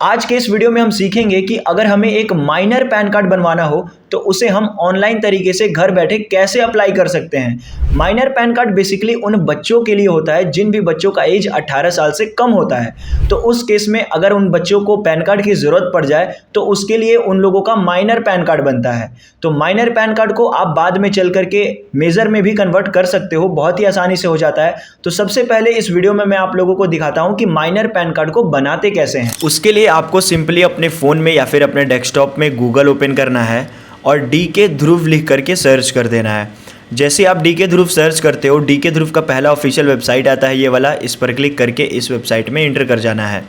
आज के इस वीडियो में हम सीखेंगे कि अगर हमें एक माइनर पैन कार्ड बनवाना हो तो उसे हम ऑनलाइन तरीके से घर बैठे कैसे अप्लाई कर सकते हैं। माइनर पैन कार्ड बेसिकली उन बच्चों के लिए होता है जिन भी बच्चों का एज 18 साल से कम होता है। तो उस केस में अगर उन बच्चों को पैन कार्ड की ज़रूरत पड़ जाए तो उसके लिए उन लोगों का माइनर पैन कार्ड बनता है। तो माइनर पैन कार्ड को आप बाद में चल करके मेजर में भी कन्वर्ट कर सकते हो, बहुत ही आसानी से हो जाता है। तो सबसे पहले इस वीडियो में मैं आप लोगों को दिखाता हूँ कि माइनर पैन कार्ड को बनाते कैसे हैं। उसके लिए आपको सिंपली अपने फ़ोन में या फिर अपने डेस्कटॉप में गूगल ओपन करना है और DK ध्रुव लिख करके सर्च कर देना है। जैसे आप DK ध्रुव सर्च करते हो, DK ध्रुव का पहला ऑफिशियल वेबसाइट आता है ये वाला, इस पर क्लिक करके इस वेबसाइट में एंटर कर जाना है।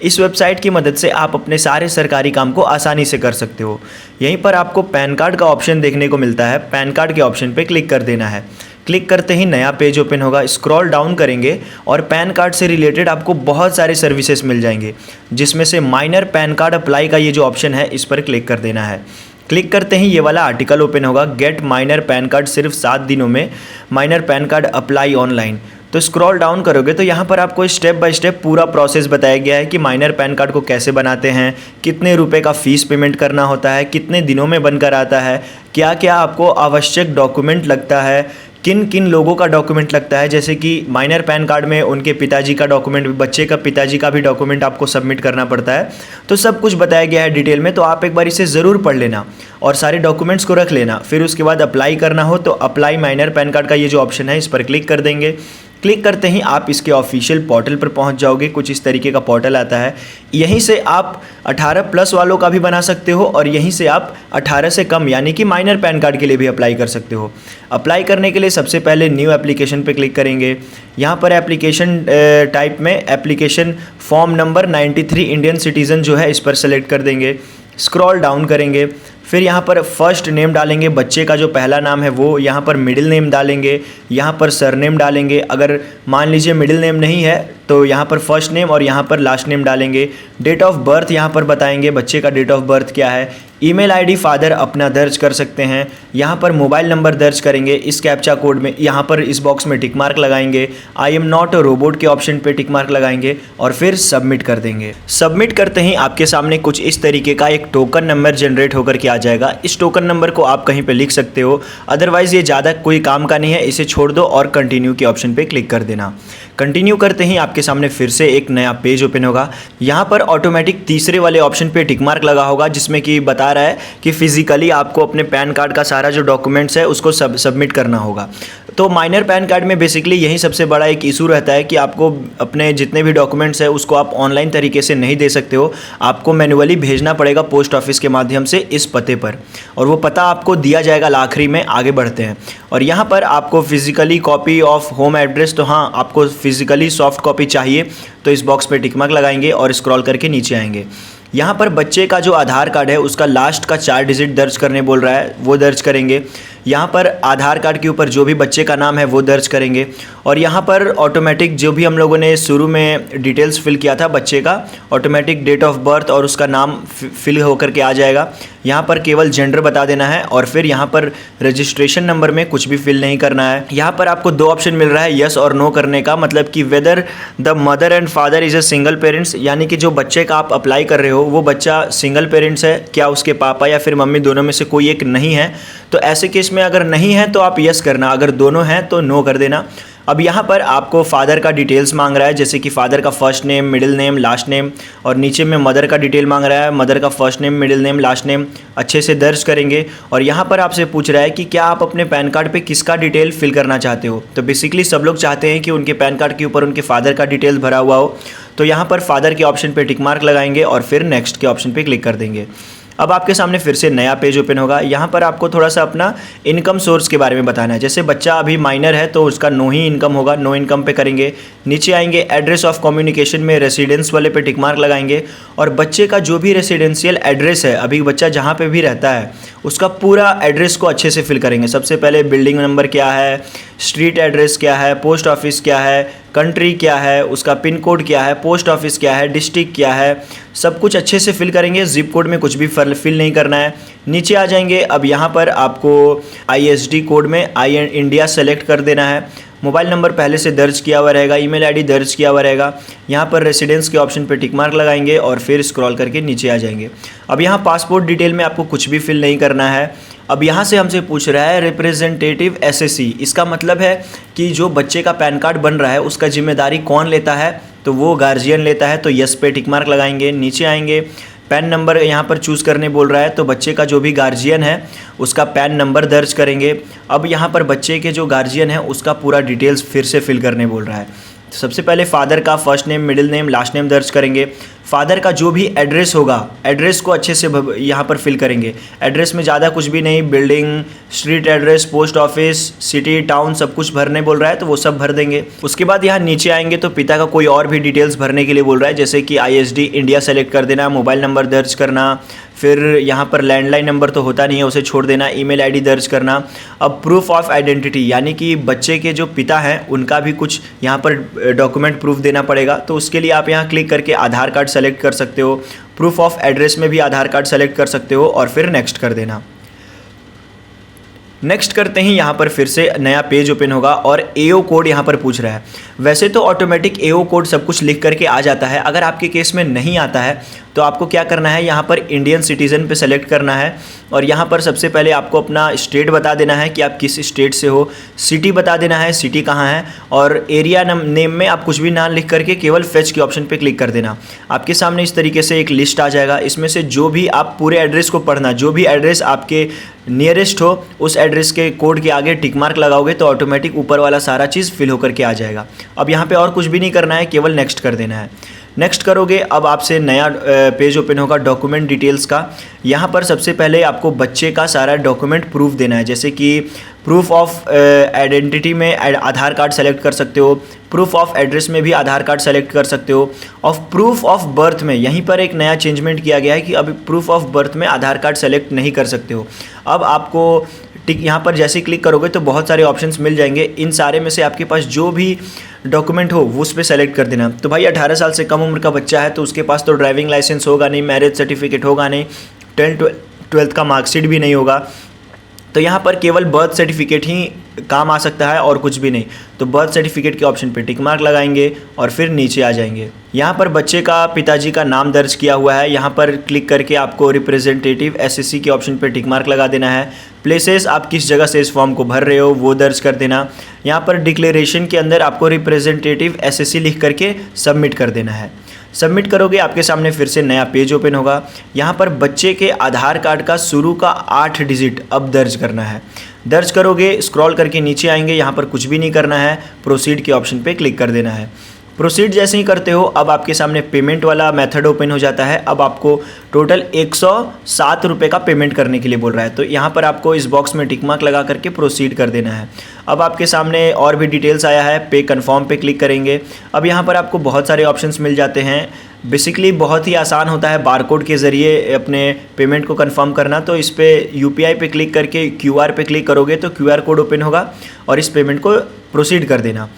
इस वेबसाइट की मदद से आप अपने सारे सरकारी काम को आसानी से कर सकते हो। यहीं पर आपको पैन कार्ड का ऑप्शन देखने को मिलता है, पैन कार्ड के ऑप्शन पर क्लिक कर देना है। क्लिक करते ही नया पेज ओपन होगा, स्क्रॉल डाउन करेंगे और पैन कार्ड से रिलेटेड आपको बहुत सारे सर्विसेज मिल जाएंगे, जिसमें से माइनर पैन कार्ड अप्लाई का ये जो ऑप्शन है इस पर क्लिक कर देना है। क्लिक करते ही ये वाला आर्टिकल ओपन होगा, गेट माइनर पैन कार्ड, सिर्फ 7 दिनों में minor pan card apply online. तो स्क्रॉल डाउन करोगे तो यहाँ पर आपको स्टेप बाय स्टेप पूरा प्रोसेस बताया गया है कि माइनर पैन कार्ड को कैसे बनाते हैं, कितने रुपए का फ़ीस पेमेंट करना होता है, कितने दिनों में बनकर आता है, क्या क्या आपको आवश्यक डॉक्यूमेंट लगता है, किन किन लोगों का डॉक्यूमेंट लगता है। जैसे कि माइनर पैन कार्ड में उनके पिताजी का डॉक्यूमेंट, बच्चे का पिताजी का भी डॉक्यूमेंट आपको सबमिट करना पड़ता है। तो सब कुछ बताया गया है डिटेल में, तो आप एक बार इसे ज़रूर पढ़ लेना और सारे डॉक्यूमेंट्स को रख लेना। फिर उसके बाद अप्लाई करना हो तो अप्लाई माइनर पैन कार्ड का ये जो ऑप्शन है इस पर क्लिक कर देंगे। क्लिक करते ही आप इसके ऑफिशियल पोर्टल पर पहुंच जाओगे। कुछ इस तरीके का पोर्टल आता है, यहीं से आप 18+ वालों का भी बना सकते हो और यहीं से आप 18 से कम यानी कि माइनर पैन कार्ड के लिए भी अप्लाई कर सकते हो। अप्लाई करने के लिए सबसे पहले न्यू एप्लीकेशन पे क्लिक करेंगे। यहाँ पर एप्लीकेशन टाइप में application form number 93 Indian citizen जो है इस पर सेलेक्ट कर देंगे। स्क्रॉल डाउन करेंगे, फिर यहाँ पर फर्स्ट नेम डालेंगे, बच्चे का जो पहला नाम है वो, यहाँ पर मिडिल नेम डालेंगे, यहाँ पर सरनेम डालेंगे। अगर मान लीजिए मिडिल नेम नहीं है तो यहाँ पर फर्स्ट नेम और यहाँ पर लास्ट नेम डालेंगे। डेट ऑफ बर्थ यहाँ पर बताएंगे बच्चे का डेट ऑफ बर्थ क्या है। ईमेल आईडी फादर अपना दर्ज कर सकते हैं। यहाँ पर मोबाइल नंबर दर्ज करेंगे। इस कैप्चा कोड में यहाँ पर इस बॉक्स में टिक मार्क लगाएंगे, I am not a robot के ऑप्शन पे टिक मार्क लगाएंगे और फिर सबमिट कर देंगे। सबमिट करते ही आपके सामने कुछ इस तरीके का एक टोकन नंबर जनरेट होकर के आ जाएगा। इस टोकन नंबर को आप कहीं पे लिख सकते हो, अदरवाइज ये ज़्यादा कोई काम का नहीं है, इसे छोड़ दो और कंटिन्यू के ऑप्शन पे क्लिक कर देना। कंटिन्यू करते ही आपके सामने फिर से एक नया पेज ओपन होगा। यहाँ पर ऑटोमेटिक तीसरे वाले ऑप्शन पे टिक मार्क लगा होगा, जिसमें कि बता रहा है कि फिजिकली आपको अपने पैन कार्ड का सारा जो डॉक्यूमेंट्स है उसको सबमिट करना होगा। तो माइनर पैन कार्ड में बेसिकली यही सबसे बड़ा एक इशू रहता है कि आपको अपने जितने भी डॉक्यूमेंट्स है उसको आप ऑनलाइन तरीके से नहीं दे सकते हो, आपको मैन्युअली भेजना पड़ेगा पोस्ट ऑफिस के माध्यम से इस पते पर, और वो पता आपको दिया जाएगा आखिरी में। आगे बढ़ते हैं और यहाँ पर आपको physically copy of home address, तो हाँ आपको फिजिकली सॉफ्ट कॉपी चाहिए तो इस बॉक्स पे टिक मार्क लगाएंगे और स्क्रॉल करके नीचे आएंगे। यहाँ पर बच्चे का जो आधार कार्ड है उसका लास्ट का 4 डिजिट दर्ज करने बोल रहा है, वो दर्ज करेंगे। यहाँ पर आधार कार्ड के ऊपर जो भी बच्चे का नाम है वो दर्ज करेंगे और यहाँ पर ऑटोमेटिक जो भी हम लोगों ने शुरू में डिटेल्स फिल किया था बच्चे का, ऑटोमेटिक डेट ऑफ बर्थ और उसका नाम फिल होकर के आ जाएगा। यहाँ पर केवल जेंडर बता देना है और फिर यहाँ पर रजिस्ट्रेशन नंबर में कुछ भी फिल नहीं करना है। यहाँ पर आपको 2 ऑप्शन मिल रहा है यस और नो करने का, मतलब कि whether the mother and father is a single parents, यानी कि जो बच्चे का आप अप्लाई कर रहे हो वो बच्चा सिंगल पेरेंट्स है, क्या उसके पापा या फिर मम्मी दोनों में से कोई एक नहीं है। तो ऐसे केस में अगर नहीं है तो आप यस करना, अगर दोनों हैं तो नो कर देना। अब यहाँ पर आपको फादर का डिटेल्स मांग रहा है, जैसे कि फादर का first name, middle name, last name, और नीचे में मदर का डिटेल मांग रहा है, मदर का first name, middle name, last name अच्छे से दर्ज करेंगे। और यहाँ पर आपसे पूछ रहा है कि क्या आप अपने पैन कार्ड पे किसका डिटेल फिल करना चाहते हो। तो बेसिकली सब लोग चाहते हैं कि उनके पैन कार्ड के ऊपर उनके फादर का डिटेल भरा हुआ हो, तो यहाँ पर फादर के ऑप्शन पर टिक मार्क लगाएंगे और फिर नेक्स्ट के ऑप्शन पर क्लिक कर देंगे। अब आपके सामने फिर से नया पेज ओपन होगा। यहाँ पर आपको थोड़ा सा अपना इनकम सोर्स के बारे में बताना है। जैसे बच्चा अभी माइनर है तो उसका नो ही इनकम होगा, नो इनकम पे करेंगे। नीचे आएंगे एड्रेस ऑफ कम्युनिकेशन में रेसिडेंस वाले पे टिक मार्क लगाएंगे और बच्चे का जो भी रेसिडेंशियल एड्रेस है, अभी बच्चा जहाँ पे भी रहता है उसका पूरा एड्रेस को अच्छे से फिल करेंगे। सबसे पहले बिल्डिंग नंबर क्या है, स्ट्रीट एड्रेस क्या है, पोस्ट ऑफिस क्या है, कंट्री क्या है, उसका पिन कोड क्या है, पोस्ट ऑफिस क्या है, डिस्ट्रिक्ट क्या है, सब कुछ अच्छे से फिल करेंगे। जिप कोड में कुछ भी फिल नहीं करना है। नीचे आ जाएंगे। अब यहाँ पर आपको ISD कोड में आई इंडिया सेलेक्ट कर देना है मोबाइल नंबर पहले से दर्ज किया हुआ रहेगा, ईमेल आईडी दर्ज किया हुआ रहेगा। यहाँ पर रेसिडेंस के ऑप्शन पे टिक मार्क लगाएंगे और फिर स्क्रॉल करके नीचे आ जाएंगे। अब यहाँ पासपोर्ट डिटेल में आपको कुछ भी फिल नहीं करना है। अब यहाँ से हमसे पूछ रहा है रिप्रेजेंटेटिव एसएससी, इसका मतलब है कि जो बच्चे का पैन कार्ड बन रहा है उसका जिम्मेदारी कौन लेता है, तो वो गार्जियन लेता है। तो यस पे टिक मार्क लगाएंगे, नीचे आएंगे, पैन नंबर यहाँ पर चूज़ करने बोल रहा है, तो बच्चे का जो भी गार्जियन है उसका पैन नंबर दर्ज करेंगे। अब यहाँ पर बच्चे के जो गार्जियन है उसका पूरा डिटेल्स फिर से फिल करने बोल रहा है। सबसे पहले फादर का first name, middle name, last name दर्ज करेंगे। फादर का जो भी एड्रेस होगा, एड्रेस को अच्छे से यहाँ पर फिल करेंगे। एड्रेस में ज़्यादा कुछ भी नहीं, building, street address, post office, city, town सब कुछ भरने बोल रहा है, तो वो सब भर देंगे। उसके बाद यहाँ नीचे आएंगे तो पिता का कोई और भी डिटेल्स भरने के लिए बोल रहा है, जैसे कि ISD इंडिया सेलेक्ट कर देना, मोबाइल नंबर दर्ज करना, फिर यहाँ पर लैंडलाइन नंबर तो होता नहीं है उसे छोड़ देना, ईमेल आईडी दर्ज करना। अब प्रूफ ऑफ आइडेंटिटी, यानी कि बच्चे के जो पिता हैं उनका भी कुछ यहाँ पर डॉक्यूमेंट प्रूफ देना पड़ेगा, तो उसके लिए आप यहाँ क्लिक करके आधार कार्ड सेलेक्ट कर सकते हो। प्रूफ ऑफ एड्रेस में भी आधार कार्ड सेलेक्ट कर सकते हो और फिर नेक्स्ट कर देना। नेक्स्ट करते ही यहाँ पर फिर से नया पेज ओपन होगा और AO कोड यहाँ पर पूछ रहा है। वैसे तो ऑटोमेटिक AO कोड सब कुछ लिख करके आ जाता है, अगर आपके केस में नहीं आता है तो आपको क्या करना है, यहाँ पर इंडियन सिटीज़न पे सेलेक्ट करना है और यहाँ पर सबसे पहले आपको अपना स्टेट बता देना है कि आप किस स्टेट से हो, सिटी बता देना है सिटी कहाँ है, और एरिया नेम में आप कुछ भी ना लिख करके केवल फेच के ऑप्शन पे क्लिक कर देना। आपके सामने इस तरीके से एक लिस्ट आ जाएगा, इसमें से जो भी आप पूरे एड्रेस को पढ़ना, जो भी एड्रेस आपके नियरेस्ट हो उस एड्रेस के कोड के आगे टिक मार्क लगाओगे तो ऑटोमेटिक ऊपर वाला सारा चीज़ फिल होकर के आ जाएगा। अब यहाँ पे और कुछ भी नहीं करना है, केवल नेक्स्ट कर देना है। नेक्स्ट करोगे अब आपसे नया पेज ओपन होगा डॉक्यूमेंट डिटेल्स का। यहाँ पर सबसे पहले आपको बच्चे का सारा डॉक्यूमेंट प्रूफ देना है, जैसे कि प्रूफ ऑफ आइडेंटिटी में आधार कार्ड सेलेक्ट कर सकते हो, प्रूफ ऑफ एड्रेस में भी आधार कार्ड सेलेक्ट कर सकते हो, और प्रूफ ऑफ बर्थ में यहीं पर एक नया चेंजमेंट किया गया है कि अब प्रूफ ऑफ बर्थ में आधार कार्ड सेलेक्ट नहीं कर सकते हो। अब आपको टिक यहाँ पर जैसे क्लिक करोगे तो बहुत सारे ऑप्शंस मिल जाएंगे, इन सारे में से आपके पास जो भी डॉक्यूमेंट हो वो उस पर सेलेक्ट कर देना। तो भाई 18 साल से कम उम्र का बच्चा है तो उसके पास तो ड्राइविंग लाइसेंस होगा नहीं, मैरिज सर्टिफिकेट होगा नहीं, 12th का मार्कशीट भी नहीं होगा, तो यहाँ पर केवल बर्थ सर्टिफिकेट ही काम आ सकता है और कुछ भी नहीं। तो बर्थ सर्टिफिकेट के ऑप्शन पे टिक मार्क लगाएंगे और फिर नीचे आ जाएंगे। यहाँ पर बच्चे का पिताजी का नाम दर्ज किया हुआ है, यहाँ पर क्लिक करके आपको रिप्रेजेंटेटिव एसएससी के ऑप्शन पे टिक मार्क लगा देना है। प्लेसेस आप किस जगह से इस फॉर्म को भर रहे हो वो दर्ज कर देना। यहाँ पर डिक्लेरेशन के अंदर आपको रिप्रेजेंटेटिव एसएससी लिख करके सबमिट कर देना है। सबमिट करोगे आपके सामने फिर से नया पेज ओपन होगा। यहाँ पर बच्चे के आधार कार्ड का शुरू का 8 डिजिट अब दर्ज करना है। दर्ज करोगे, स्क्रॉल करके नीचे आएंगे, यहाँ पर कुछ भी नहीं करना है, प्रोसीड के ऑप्शन पे क्लिक कर देना है। प्रोसीड जैसे ही करते हो अब आपके सामने पेमेंट वाला मेथड ओपन हो जाता है। अब आपको टोटल 107 रुपये का पेमेंट करने के लिए बोल रहा है, तो यहाँ पर आपको इस बॉक्स में टिक मार्क लगा करके प्रोसीड कर देना है। अब आपके सामने और भी डिटेल्स आया है, पे कन्फर्म पे क्लिक करेंगे। अब यहाँ पर आपको बहुत सारे ऑप्शंस मिल जाते हैं। बेसिकली बहुत ही आसान होता है बारकोड के ज़रिए अपने पेमेंट को कंफर्म करना। तो इस पर UPI पे क्लिक करके QR पे क्लिक करोगे तो QR कोड ओपन होगा और इस पेमेंट को प्रोसीड कर देना।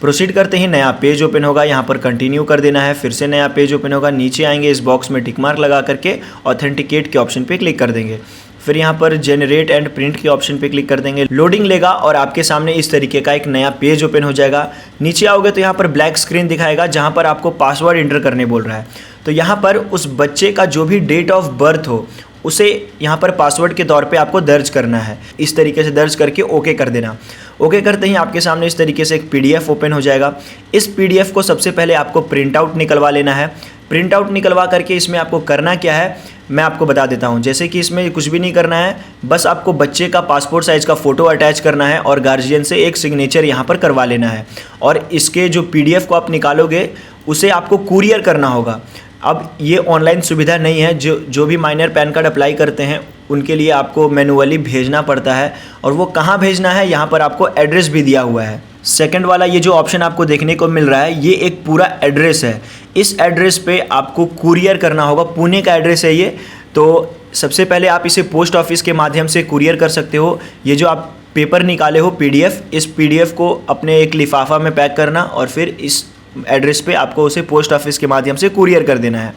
प्रोसीड करते ही नया पेज ओपन होगा, यहाँ पर कंटिन्यू कर देना है। फिर से नया पेज ओपन होगा, नीचे आएंगे, इस बॉक्स में टिक मार्क लगा करके ऑथेंटिकेट के ऑप्शन पे क्लिक कर देंगे। फिर यहाँ पर जनरेट एंड प्रिंट के ऑप्शन पे क्लिक कर देंगे। लोडिंग लेगा और आपके सामने इस तरीके का एक नया पेज ओपन हो जाएगा। नीचे आओगे तो यहाँ पर ब्लैक स्क्रीन दिखाएगा जहाँ पर आपको पासवर्ड इंटर करने बोल रहा है। तो यहाँ पर उस बच्चे का जो भी डेट ऑफ बर्थ हो उसे यहाँ पर पासवर्ड के तौर पे आपको दर्ज करना है। इस तरीके से दर्ज करके ओके कर देना। ओके करते ही आपके सामने इस तरीके से एक PDF ओपन हो जाएगा। इस PDF को सबसे पहले आपको प्रिंट आउट निकलवा लेना है। प्रिंट आउट निकलवा करके इसमें आपको करना क्या है मैं आपको बता देता हूँ। जैसे कि इसमें कुछ भी नहीं करना है, बस आपको बच्चे का पासपोर्ट साइज़ का फ़ोटो अटैच करना है और गार्जियन से एक सिग्नेचर यहाँ पर करवा लेना है। और इसके जो PDF को आप निकालोगे उसे आपको कुरियर करना होगा। अब ये ऑनलाइन सुविधा नहीं है, जो भी माइनर पैन कार्ड अप्लाई करते हैं उनके लिए आपको मैनुअली भेजना पड़ता है। और वो कहाँ भेजना है यहाँ पर आपको एड्रेस भी दिया हुआ है। सेकंड वाला ये जो ऑप्शन आपको देखने को मिल रहा है ये एक पूरा एड्रेस है। इस एड्रेस पे आपको कुरियर करना होगा। पुणे का एड्रेस है ये। तो सबसे पहले आप इसे पोस्ट ऑफिस के माध्यम से कुरियर कर सकते हो। ये जो आप पेपर निकाले हो PDF, इस PDF को अपने एक लिफाफा में पैक करना और फिर इस एड्रेस पे आपको उसे पोस्ट ऑफिस के माध्यम से कुरियर कर देना है।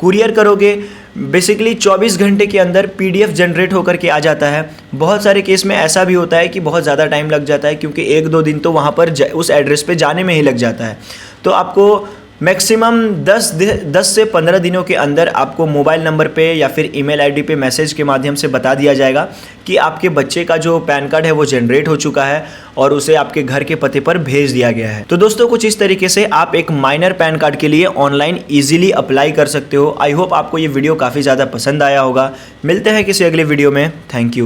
कुरियर करोगे बेसिकली 24 घंटे के अंदर PDF जनरेट होकर के आ जाता है। बहुत सारे केस में ऐसा भी होता है कि बहुत ज़्यादा टाइम लग जाता है, क्योंकि 1-2 दिन तो वहाँ पर उस एड्रेस पे जाने में ही लग जाता है। तो आपको मैक्सिमम 10 से 15 दिनों के अंदर आपको मोबाइल नंबर पे या फिर ईमेल आईडी पे मैसेज के माध्यम से बता दिया जाएगा कि आपके बच्चे का जो पैन कार्ड है वो जनरेट हो चुका है और उसे आपके घर के पते पर भेज दिया गया है। तो दोस्तों कुछ इस तरीके से आप एक माइनर पैन कार्ड के लिए ऑनलाइन ईजिली अप्लाई कर सकते हो। आई होप आपको ये वीडियो काफ़ी ज़्यादा पसंद आया होगा। मिलते हैं किसी अगले वीडियो में। Thank you.